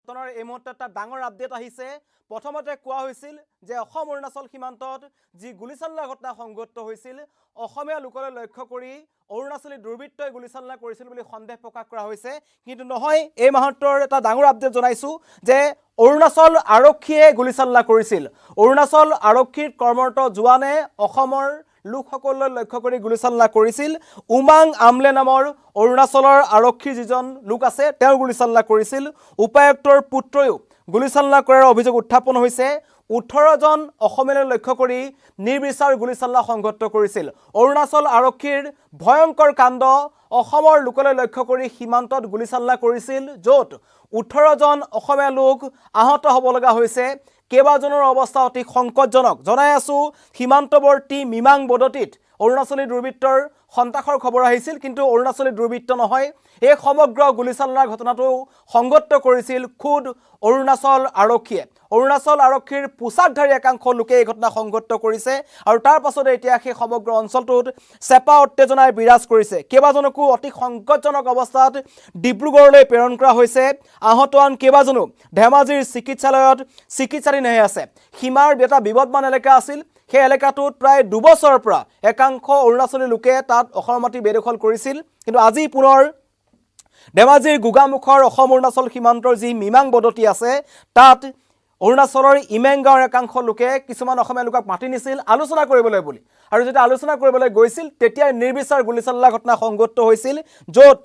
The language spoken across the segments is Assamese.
ঘটনাৰ এই মুহূৰ্তত এটা ডাঙৰ আপডেট আহিছে। প্ৰথমতে কোৱা হৈছিল যে অসম অৰুণাচল সীমান্তত যি গুলিচালনাৰ ঘটনা সংঘটিত হৈছিল, অসমীয়া লোকলৈ লক্ষ্য কৰি অৰুণাচলী দুৰ্বৃত্তই গুলিচালনা কৰিছিল বুলি সন্দেহ প্ৰকাশ কৰা হৈছে। কিন্তু নহয়, এই মুহূৰ্তৰ এটা ডাঙৰ আপডেট জনাইছো যে অৰুণাচল আৰক্ষীয়ে গুলিচালনা কৰিছিল। অৰুণাচল আৰক্ষীৰ কৰ্মৰত জোৱানে অসমৰ লোকসকললৈ লক্ষ্য কৰি গুলিচালনা কৰিছিল। উমাং আমলে নামৰ অৰুণাচলৰ আৰক্ষীৰ যিজন লোক আছে তেওঁ গুলিচালনা কৰিছিল। উপায়ুক্তৰ পুত্ৰয়ো গুলিচালনা কৰাৰ অভিযোগ উত্থাপন হৈছে। 18 জন অসমীয়ালৈ লক্ষ্য কৰি নিৰ্বিচাৰ গুলিচালনা সংঘটিত কৰিছিল। অৰুণাচল আৰক্ষীৰ ভয়ংকৰ কাণ্ড, অসমৰ লোকলৈ লক্ষ্য কৰি সীমান্তত গুলিচালনা কৰিছিল, য'ত 18 জন অসমীয়া লোক আহত হ'ব লগা হৈছে। কেইবাজনৰ অৱস্থা অতি সংকটজনক। জনাই আছো সীমান্তৱৰ্তী মিমাং বদতিত অৰুণাচলী দুৰ্বৃত্তৰ সন্তাসৰ খবৰ আহিছিল, কিন্তু অৰুণাচলী দুৰ্বৃত্ত নহয়। এই সমগ্ৰ গুলিচালনাৰ ঘটনাটো সংঘটিত কৰিছিল খুদ অৰুণাচল আৰক্ষীয়ে। অৰুণাচল আৰক্ষীৰ পোছাকধাৰী একাংশ লোকে এই ঘটনা সংঘটিত কৰিছে আৰু তাৰ পাছতে এতিয়া সেই সমগ্ৰ অঞ্চলটোত চেপা উত্তেজনাই বিৰাজ কৰিছে। কেইবাজনকো অতি সংকটজনক অৱস্থাত ডিব্ৰুগড়লৈ প্ৰেৰণ কৰা হৈছে। আহত আন কেইবাজনো ধেমাজিৰ চিকিৎসালয়ত চিকিৎসাধীন হৈ আছে। সীমাৰ এটা বিবাদমান এলেকা আছিল, সেই এলেকাটোত প্ৰায় 2 বছৰৰ পৰা একাংশ অৰুণাচলী লোকে তাত অসমৰ মাটি বেদখল কৰিছিল। কিন্তু আজি পুনৰ ধেমাজিৰ গোগামুখৰ অসম অৰুণাচল সীমান্তৰ যি মিমাং বদতি আছে, তাত অৰুণাচলৰ ইমেং গাঁৱৰ একাংশ লোকে কিছুমান অসমীয়া লোকক মাতি নিছিল আলোচনা কৰিবলৈ বুলি। আৰু যেতিয়া আলোচনা কৰিবলৈ গৈছিল, তেতিয়াই নিৰ্বিচাৰ গুলিচালনাৰ ঘটনা সংঘটিত হৈছিল, য'ত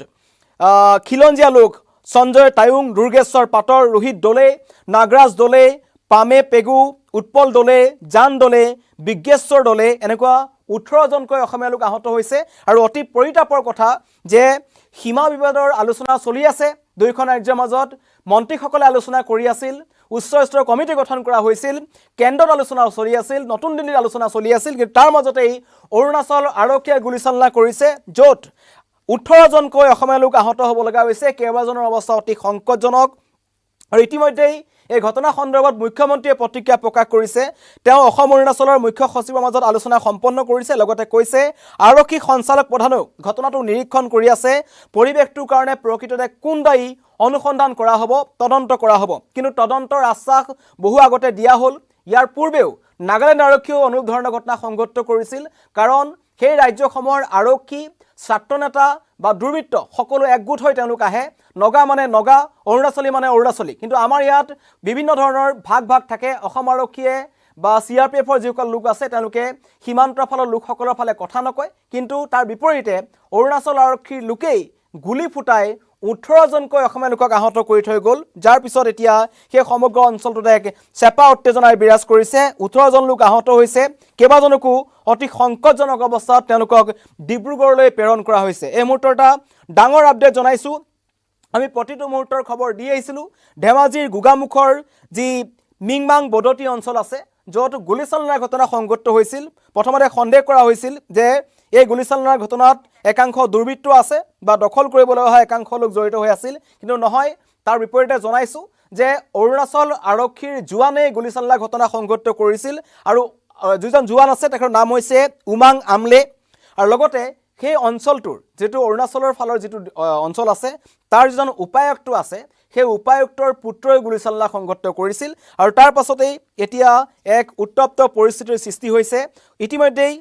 খিলঞ্জীয়া লোক সঞ্জয় টায়ুং, দুৰ্গেশ্বৰ পাটৰ, ৰোহিত দলে, নাগৰাজ দলে, পামে পেগু, উৎপল দলে, জান দলে, বিজ্ঞেশ্বৰ দলে, এনেকুৱা 18 জনকৈ অসমীয়া লোক আহত হৈছে। আৰু অতি পৰিতাপৰ কথা যে সীমা বিবাদৰ আলোচনা চলি আছে দুয়োখন ৰাজ্যৰ মাজত। মন্ত্ৰীসকলে আলোচনা কৰি আছিল, উচ্চ স্তৰৰ কমিটি গঠন কৰা হৈছিল, কেন্দ্ৰত আলোচনা চলি আছিল, নতুন দিল্লীত আলোচনা চলি আছিল। কিন্তু তাৰ মাজতেই অৰুণাচল আৰক্ষীয়ে গুলিচালনা কৰিছে, য'ত 18 জনকৈ অসমীয়া লোক আহত হ'ব লগা হৈছে। কেইবাজনৰ অৱস্থা অতি সংকটজনক। আৰু ইতিমধ্যেই এই ঘটনা সন্দৰ্ভত মুখ্যমন্ত্ৰীয়ে প্ৰতিক্ৰিয়া প্ৰকাশ কৰিছে। তেওঁ অসম অৰুণাচলৰ মুখ্য সচিবৰ মাজত আলোচনা সম্পন্ন কৰিছে, লগতে কৈছে আৰক্ষী সঞ্চালক প্ৰধানেও ঘটনাটো নিৰীক্ষণ কৰি আছে। পৰিৱেশটোৰ কাৰণে প্ৰকৃততে কোন দায়ী অনুসন্ধান কৰা হ'ব, তদন্ত কৰা হ'ব। কিন্তু তদন্তৰ আশ্বাস বহু আগতে দিয়া হ'ল। ইয়াৰ পূৰ্বেও নাগালেণ্ড আৰক্ষীয়েও অনুৰূপ ধৰণৰ ঘটনা সংঘটিত কৰিছিল, কাৰণ সেই ৰাজ্যসমূহৰ আৰক্ষী, ছাত্ৰ নেতা বা দুৰ্বৃত্ত সকলো একগোট হৈ তেওঁলোক আহে। নগা মানে নগা, অৰুণাচলী মানে অৰুণাচলী। কিন্তু আমাৰ ইয়াত বিভিন্ন ধৰণৰ ভাগ ভাগ থাকে। অসম আৰক্ষীয়ে বা CRPFৰ যিসকল লোক আছে তেওঁলোকে সীমান্তৰ ফালৰ লোকসকলৰ ফালে কথা নকয়, কিন্তু তাৰ বিপৰীতে অৰুণাচল আৰক্ষীৰ লোকেই গুলি ফুটাই 18 জনকৈ অসমীয়া লোকক আহত কৰি থৈ গ'ল, যাৰ পিছত এতিয়া সেই সমগ্ৰ অঞ্চলটোত এক চেপা উত্তেজনাই বিৰাজ কৰিছে। 18 জন লোক আহত হৈছে, কেইবাজনকো অতি সংকটজনক অৱস্থাত তেওঁলোকক ডিব্ৰুগড়লৈ প্ৰেৰণ কৰা হৈছে। এই মুহূৰ্তৰ এটা ডাঙৰ আপডেট জনাইছো। আমি প্ৰতিটো মুহূৰ্তৰ খবৰ দি আহিছিলোঁ। ধেমাজিৰ গোগামুখৰ যি মিংমাং বদতি অঞ্চল আছে, য'ত গুলিচালনাৰ ঘটনা সংঘটিত হৈছিল। প্ৰথমতে সন্দেহ কৰা হৈছিল যে এই গুলিচালনাৰ ঘটনাত একাংশ দুৰ্বৃত্ত আছে বা দখল কৰিবলৈ অহা একাংশ লোক জড়িত হৈ আছিল, কিন্তু নহয়। তাৰ বিপৰীতে জনাইছো যে অৰুণাচল আৰক্ষীৰ জোৱানে গুলিচালনাৰ ঘটনা সংঘটিত কৰিছিল। আৰু যিজন জোৱান আছে তেখেতৰ নাম হৈছে উমাং আমলে। আৰু লগতে সেই অঞ্চলটোৰ যেটো অৰুণাচলৰ ফালৰ যেটো অঞ্চল আছে, তাৰ যিজন উপায়ুক্ত আছে, সেই উপায়ুক্তৰ পুত্ৰই গুলিচালনা সংঘটিত কৰিছিল। আৰু তাৰ পাছতেই এতিয়া এক উত্তপ্ত পৰিস্থিতিৰ সৃষ্টি হৈছে। ইতিমধ্যেই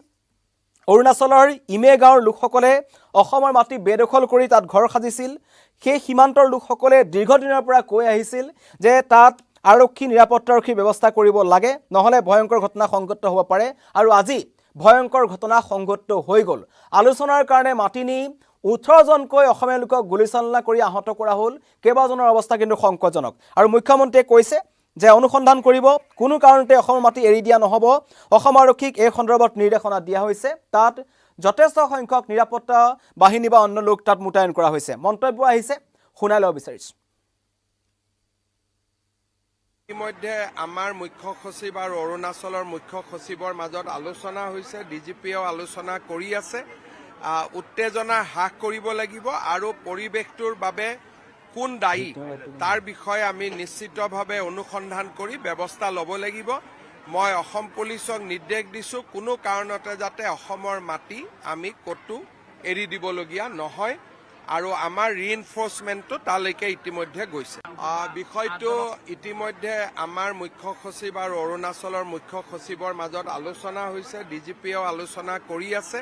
অৰুণাচলৰ ইমে গাঁৱৰ লোকসকলে অসমৰ মাটি বেদখল কৰি তাত ঘৰ সাজিছিল। সেই সীমান্তৰ লোকসকলে দীৰ্ঘদিনৰ পৰা কৈ আহিছিল যে তাত আৰক্ষী নিৰাপত্তাৰক্ষী ব্যৱস্থা কৰিব লাগে, নহ'লে ভয়ংকৰ ঘটনা সংঘটিত হ'ব পাৰে। আৰু আজি ভয়ংকৰ ঘটনা সংঘটিত হৈ গ'ল। আলোচনাৰ কাৰণে মাতি নি 18 জনকৈ অসমীয়া লোকক গুলিচালনা কৰি আহত কৰা হ'ল। কেইবাজনৰ অৱস্থা কিন্তু সংকটজনক। আৰু মুখ্যমন্ত্ৰীয়ে কৈছে যে অনুসন্ধান কৰিব, কোনো কাৰণতে অসমৰ মাটি এৰি দিয়া নহ'ব। অসম আৰক্ষীক এই সন্দৰ্ভত নিৰ্দেশনা দিয়া হৈছে। তাত যথেষ্ট সংখ্যক নিৰাপত্তা বাহিনী বা অন্য লোক তাত মোতায়েন কৰা হৈছে। মন্তব্য আহিছে, শুনাই ল'ব বিচাৰিছোঁ। ইতিমধ্যে আমাৰ মুখ্য সচিব আৰু অৰুণাচলৰ মুখ্য সচিবৰ মাজত আলোচনা হৈছে। DGPও আলোচনা কৰি আছে। উত্তেজনা হ্ৰাস কৰিব লাগিব আৰু পৰিৱেশটোৰ বাবে কোন দায়ী তাৰ বিষয়ে আমি নিশ্চিতভাৱে অনুসন্ধান কৰি ব্যৱস্থা ল'ব লাগিব। মই অসম পুলিচক নিৰ্দেশ দিছোঁ, কোনো কাৰণতে যাতে অসমৰ মাটি আমি ক'তো এৰি দিবলগীয়া নহয়। আৰু আমাৰ ৰিএনফৰ্চমেণ্টটো তালৈকে ইতিমধ্যে গৈছে। বিষয়টো ইতিমধ্যে আমাৰ মুখ্য সচিব আৰু অৰুণাচলৰ মুখ্য সচিবৰ মাজত আলোচনা হৈছে। ডিজিপিয়েও আলোচনা কৰি আছে।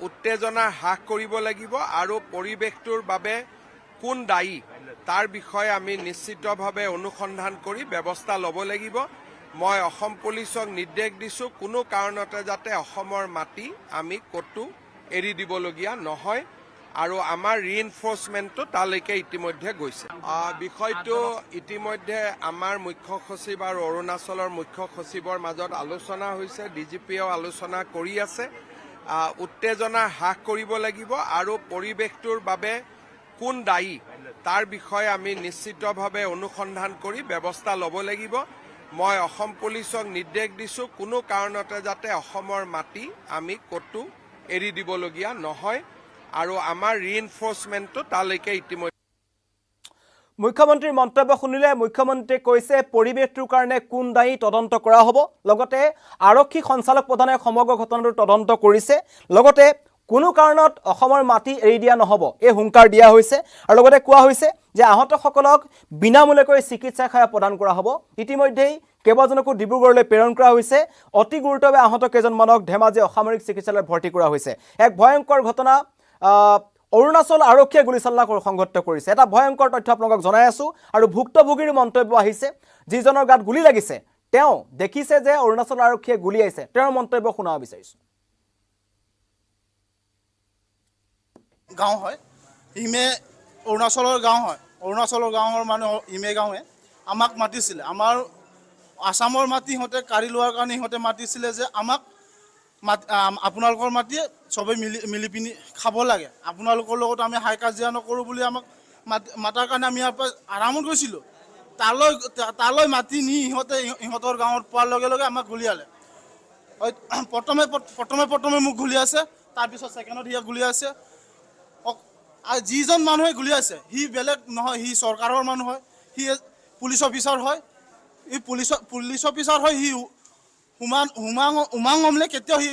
উত্তেজনা হ্ৰাস কৰিব লাগিব আৰু পৰিৱেশটোৰ বাবে কোন দায়ী তাৰ বিষয়ে আমি নিশ্চিতভাৱে অনুসন্ধান কৰি ব্যৱস্থা ল'ব লাগিব। মই অসম পুলিচক নিৰ্দেশ দিছোঁ, কোনো কাৰণতে যাতে অসমৰ মাটি আমি ক'তো এৰি দিবলগীয়া নহয় আৰু আমাৰ ৰিএনফৰ্চমেণ্টটো তালৈকে ইতিমধ্যে গৈছে। বিষয়টো ইতিমধ্যে আমাৰ মুখ্য সচিব আৰু অৰুণাচলৰ মুখ্য সচিবৰ মাজত আলোচনা হৈছে। ডিজিপিয়েও আলোচনা কৰি আছে। উত্তেজনা হ্ৰাস কৰিব লাগিব আৰু পৰিৱেশটোৰ বাবে কোন দায়ী তাৰ বিষয়ে আমি নিশ্চিতভাৱে অনুসন্ধান কৰি ব্যৱস্থা ল'ব লাগিব। মই অসম পুলিচক নিৰ্দেশ দিছোঁ, কোনো কাৰণতে যাতে অসমৰ মাটি আমি ক'তো এৰি দিবলগীয়া নহয় আৰু আমাৰ ৰিএনফৰ্চমেণ্টটো তালৈকে ইতিমধ্যে। মুখ্যমন্ত্ৰীৰ মন্তব্য শুনিলে মুখ্যমন্ত্ৰীয়ে কৈছে পৰিৱেশটোৰ কাৰণে কোন দায়ী তদন্ত কৰা হ'ব। লগতে আৰক্ষী সঞ্চালক প্ৰধানে সমগ্ৰ ঘটনাটোৰ তদন্ত কৰিছে। লগতে কোনো কাৰণত অসমৰ মাটি এৰি দিয়া নহ'ব এই হুংকাৰ দিয়া হৈছে আৰু লগতে কোৱা হৈছে যে আহতসকলক বিনামূলীয়াকৈ চিকিৎসা সেৱা প্ৰদান কৰা হ'ব। ইতিমধ্যেই কেইবাজনকো ডিব্ৰুগড়লৈ প্ৰেৰণ কৰা হৈছে। অতি গুৰুতৰভাৱে আহত কেইজনমানক ধেমাজি অসামৰিক চিকিৎসালয়ত ভৰ্তি কৰা হৈছে। এক ভয়ংকৰ ঘটনা অৰুণাচল আৰক্ষীয়ে গুলীচালনা সংঘটিত কৰিছে। এটা ভয়ংকৰ তথ্য আপোনালোকক জনাই আছোঁ আৰু ভুক্তভোগীৰ মন্তব্য আহিছে। যিজনৰ গাত গুলী লাগিছে তেওঁ দেখিছে যে অৰুণাচল আৰক্ষীয়ে গুলীয়াইছে, তেওঁৰ মন্তব্য শুনাব বিচাৰিছোঁ। গাঁও হয় ইমে অৰুণাচলৰ গাঁও হয়। অৰুণাচলৰ গাঁৱৰ মানুহ ইমে গাঁৱে আমাক মাতিছিলে। আমাৰ আসামৰ মাটি সিহঁতে কাঢ়ি লোৱাৰ কাৰণে সিহঁতে মাতিছিলে যে আমাক আপোনালোকৰ মাটি চবেই মিলি পিনি খাব লাগে, আপোনালোকৰ লগত আমি হাই কাজিয়া নকৰোঁ বুলি আমাক মাতাৰ কাৰণে আমি ইয়াৰ পৰা আৰামত গৈছিলোঁ। তালৈ মাতি নি ইহঁতৰ গাঁৱত পোৱাৰ লগে লগে আমাক গুলিয়ালে। প্ৰথমে মোক গুলিয়াইছে, তাৰপিছত ছেকেণ্ডত সিয়ে গুলিয়াইছে। আৰু যিজন মানুহে গুলিয়াইছে সি বেলেগ নহয়, সি চৰকাৰৰ মানুহ হয়, সি পুলিচ অফিচাৰ হয়। ই পুলিচ অফিচাৰ হয়। সি উমাং অমলে কেতিয়াও সি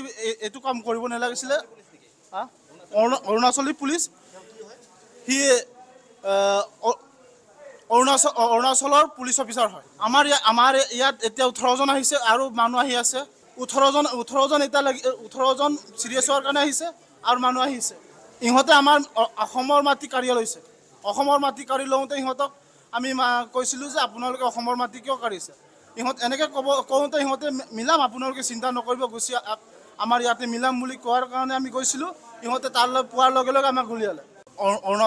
এইটো কাম কৰিব নালাগিছিলে। অৰুণাচলী পুলিচ, সি অৰুণাচলৰ পুলিচ অফিচাৰ হয়। আমাৰ ইয়াত এতিয়া 18জন আহিছে আৰু মানুহ আহি আছে। 18জন এতিয়ালৈকে 18জন চিৰিয়াছ হোৱাৰ কাৰণে আহিছে আৰু মানুহ আহিছে। ইহঁতে আমাৰ অসমৰ মাটি কাঢ়ি লৈছে। অসমৰ মাটি কাঢ়ি লওঁতে ইহঁতক আমি কৈছিলোঁ যে আপোনালোকে অসমৰ মাটি কিয় কাঢ়িছে। ইহঁত এনেকৈ কওঁতে ইহঁতে মিলাম, আপোনালোকে চিন্তা নকৰিব, গুচি আমাৰ ইয়াতে মিলাম বুলি কোৱাৰ কাৰণে আমি গৈছিলোঁ। ইহঁতে তালৈ পোৱাৰ লগে লগে আমাক গুলিয়ালে।